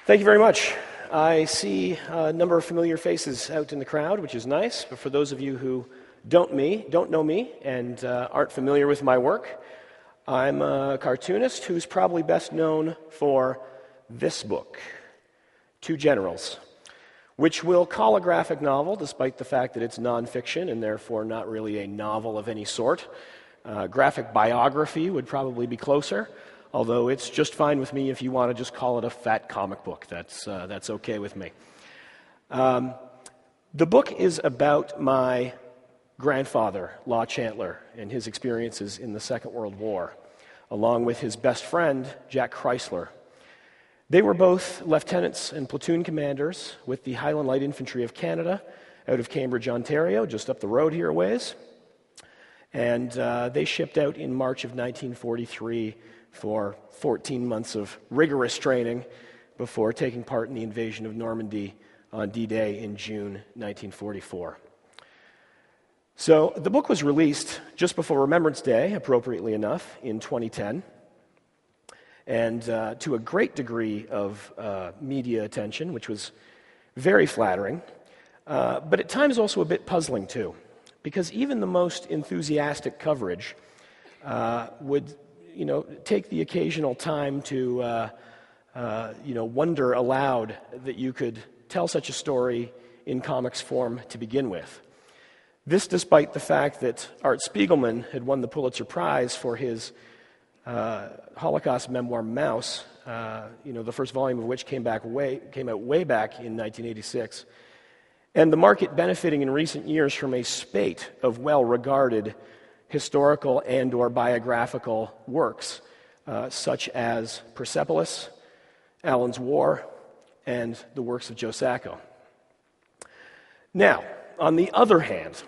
Thank you very much. I see a number of familiar faces out in the crowd, which is nice, but for those of you who don't know me and aren't familiar with my work, I'm a cartoonist who's probably best known for this book, Two Generals, which we'll call a graphic novel, despite the fact that it's nonfiction and therefore not really a novel of any sort. Graphic biography would probably be closer, although it's just fine with me if you want to just call it a fat comic book. That's okay with me. The book is about my grandfather, Scott Chantler, and his experiences in the Second World War, along with his best friend, Jack Chrysler. They were both lieutenants and platoon commanders with the Highland Light Infantry of Canada out of Cambridge, Ontario, just up the road here a ways. And they shipped out in March of 1943 for 14 months of rigorous training before taking part in the invasion of Normandy on D-Day in June 1944. So the book was released just before Remembrance Day, appropriately enough, in 2010. And to a great degree of media attention, which was very flattering, but at times also a bit puzzling too, because even the most enthusiastic coverage would, take the occasional time to, wonder aloud that you could tell such a story in comics form to begin with. This despite the fact that Art Spiegelman had won the Pulitzer Prize for his Holocaust memoir Mouse, the first volume of which came out way back in 1986, and the market benefiting in recent years from a spate of well-regarded historical and or biographical works, such as Persepolis, Allen's War, and the works of Joe Sacco. Now, on the other hand,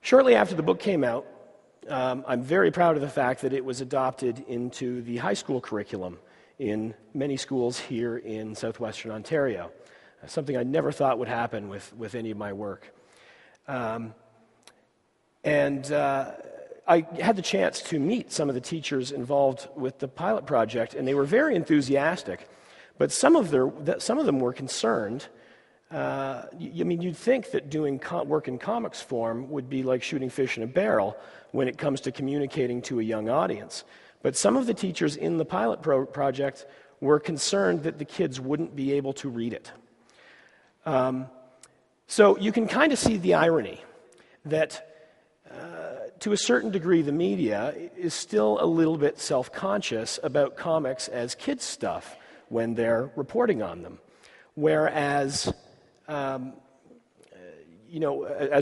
shortly after the book came out, I'm very proud of the fact that it was adopted into the high school curriculum in many schools here in southwestern Ontario, something I never thought would happen with any of my work. And I had the chance to meet some of the teachers involved with the pilot project, and they were very enthusiastic, but some of them were concerned. You'd think that doing work in comics form would be like shooting fish in a barrel when it comes to communicating to a young audience. But some of the teachers in the pilot project were concerned that the kids wouldn't be able to read it. So you can kind of see the irony that to a certain degree the media is still a little bit self-conscious about comics as kids' stuff when they're reporting on them. Whereas as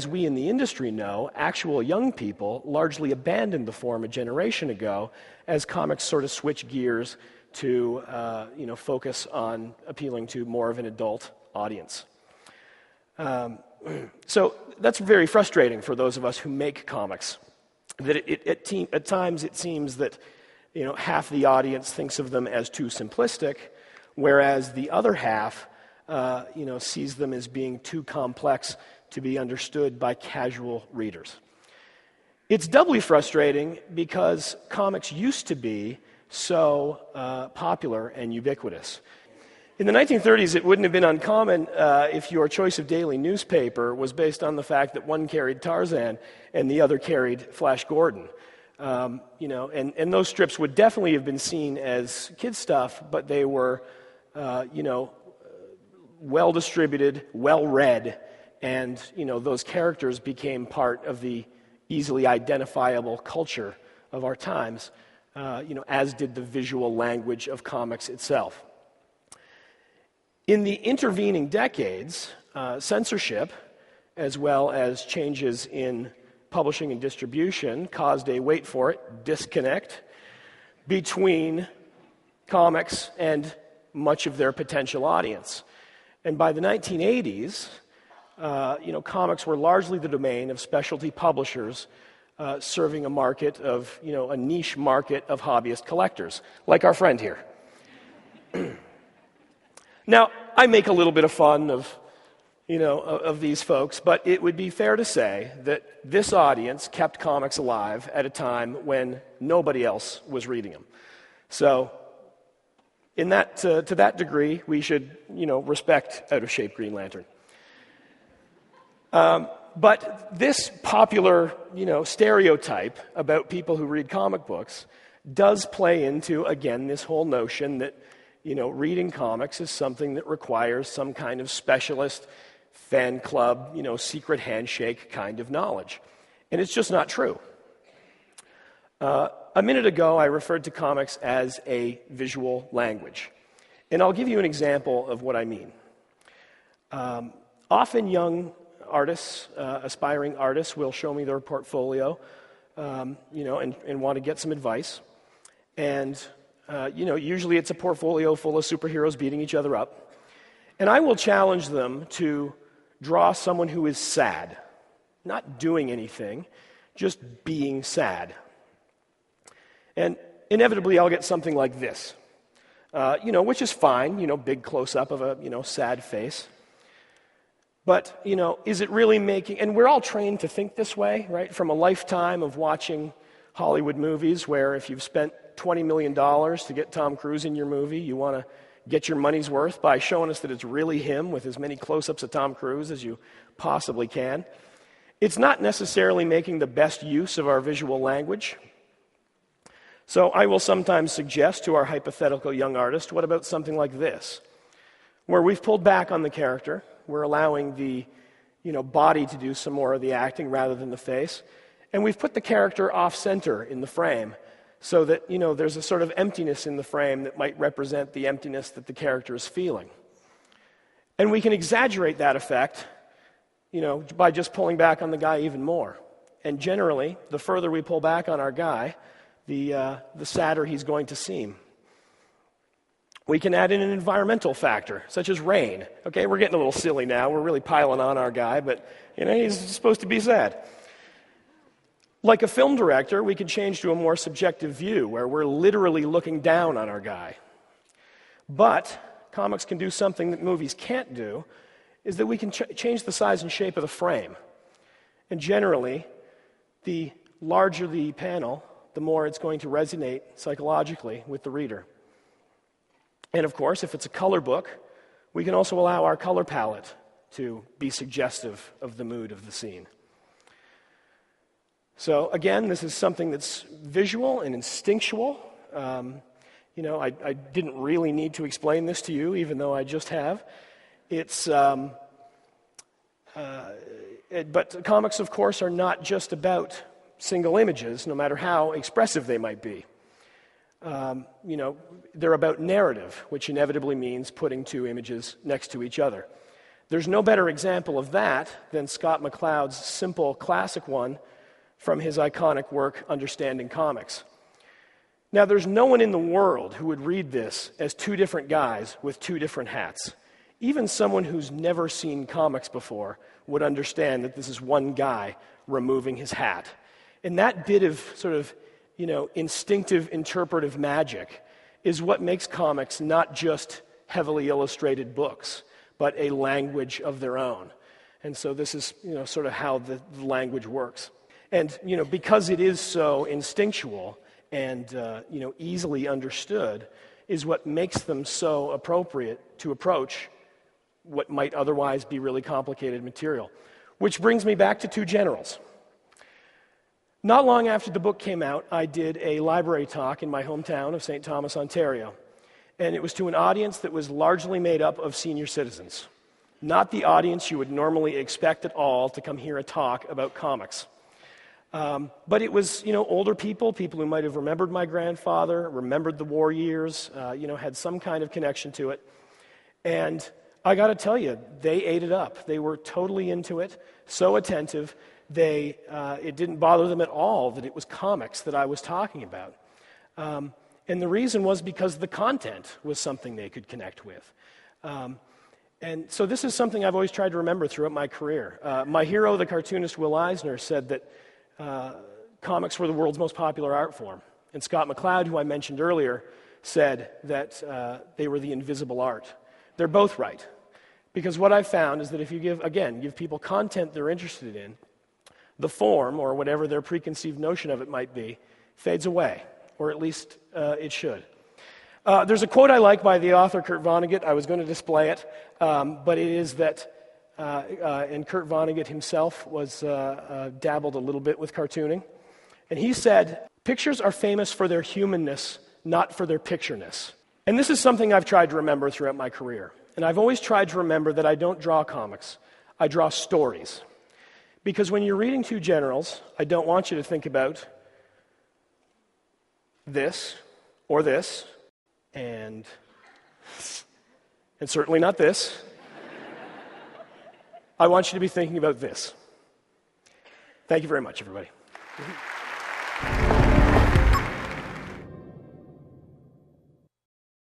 we in the industry know, actual young people largely abandoned the form a generation ago as comics sort of switch gears to, focus on appealing to more of an adult audience. So that's very frustrating for those of us who make comics, that at times it seems that, half the audience thinks of them as too simplistic, whereas the other half sees them as being too complex to be understood by casual readers. It's doubly frustrating because comics used to be so popular and ubiquitous. In the 1930s, it wouldn't have been uncommon if your choice of daily newspaper was based on the fact that one carried Tarzan and the other carried Flash Gordon. And those strips would definitely have been seen as kids' stuff, but they were, well-distributed, well-read, and, those characters became part of the easily identifiable culture of our times, as did the visual language of comics itself. In the intervening decades, censorship, as well as changes in publishing and distribution, caused a, wait for it, disconnect between comics and much of their potential audience. And by the 1980s, comics were largely the domain of specialty publishers serving a market of, a niche market of hobbyist collectors, like our friend here. Now, I make a little bit of fun of these folks, but it would be fair to say that this audience kept comics alive at a time when nobody else was reading them. So To that degree, we should, respect out-of-shape Green Lantern. But this popular, stereotype about people who read comic books does play into, again, this whole notion that, reading comics is something that requires some kind of specialist, fan club, secret handshake kind of knowledge. And it's just not true. A minute ago, I referred to comics as a visual language. And I'll give you an example of what I mean. Often young artists, aspiring artists, will show me their portfolio, and want to get some advice. And, usually it's a portfolio full of superheroes beating each other up. And I will challenge them to draw someone who is sad, not doing anything, just being sad. And inevitably I'll get something like this, which is fine, big close-up of a, sad face. But, is it really making, and we're all trained to think this way, right? From a lifetime of watching Hollywood movies where if you've spent $20 million to get Tom Cruise in your movie, you want to get your money's worth by showing us that it's really him with as many close-ups of Tom Cruise as you possibly can. It's not necessarily making the best use of our visual language. So I will sometimes suggest to our hypothetical young artist, what about something like this, where we've pulled back on the character, we're allowing the body to do some more of the acting rather than the face, and we've put the character off-center in the frame so that, there's a sort of emptiness in the frame that might represent the emptiness that the character is feeling. And we can exaggerate that effect, by just pulling back on the guy even more. And generally, the further we pull back on our guy, the sadder he's going to seem. We can add in an environmental factor, such as rain. Okay, we're getting a little silly now. We're really piling on our guy, but, he's supposed to be sad. Like a film director, we could change to a more subjective view, where we're literally looking down on our guy. But comics can do something that movies can't do, is that we can change the size and shape of the frame. And generally, the larger the panel, the more it's going to resonate psychologically with the reader. And of course, if it's a color book, we can also allow our color palette to be suggestive of the mood of the scene. So again, this is something that's visual and instinctual. I didn't really need to explain this to you, even though I just have. But comics, of course, are not just about single images, no matter how expressive they might be. They're about narrative, which inevitably means putting two images next to each other. There's no better example of that than Scott McCloud's simple classic one from his iconic work, Understanding Comics. Now, there's no one in the world who would read this as two different guys with two different hats. Even someone who's never seen comics before would understand that this is one guy removing his hat. And that bit of sort of, instinctive interpretive magic is what makes comics not just heavily illustrated books, but a language of their own. And so this is, sort of how the language works. And, because it is so instinctual and, easily understood, is what makes them so appropriate to approach what might otherwise be really complicated material. Which brings me back to Two Generals. Not long after the book came out, I did a library talk in my hometown of St. Thomas, Ontario. And it was to an audience that was largely made up of senior citizens. Not the audience you would normally expect at all to come hear a talk about comics. But it was, older people who might have remembered my grandfather, remembered the war years, had some kind of connection to it. And I got to tell you, they ate it up. They were totally into it, so attentive. It didn't bother them at all that it was comics that I was talking about. And the reason was because the content was something they could connect with. And so this is something I've always tried to remember throughout my career. My hero, the cartoonist Will Eisner, said that comics were the world's most popular art form. And Scott McCloud, who I mentioned earlier, said that they were the invisible art. They're both right. Because what I've found is that if you give people content they're interested in, the form, or whatever their preconceived notion of it might be, fades away, or at least it should. There's a quote I like by the author Kurt Vonnegut. I was going to display it, but it is that, and Kurt Vonnegut himself was dabbled a little bit with cartooning. And he said, "Pictures are famous for their humanness, not for their pictureness." And this is something I've tried to remember throughout my career. And I've always tried to remember that I don't draw comics. I draw stories. Because when you're reading Two Generals, I don't want you to think about this, or this, and certainly not this. I want you to be thinking about this. Thank you very much, everybody.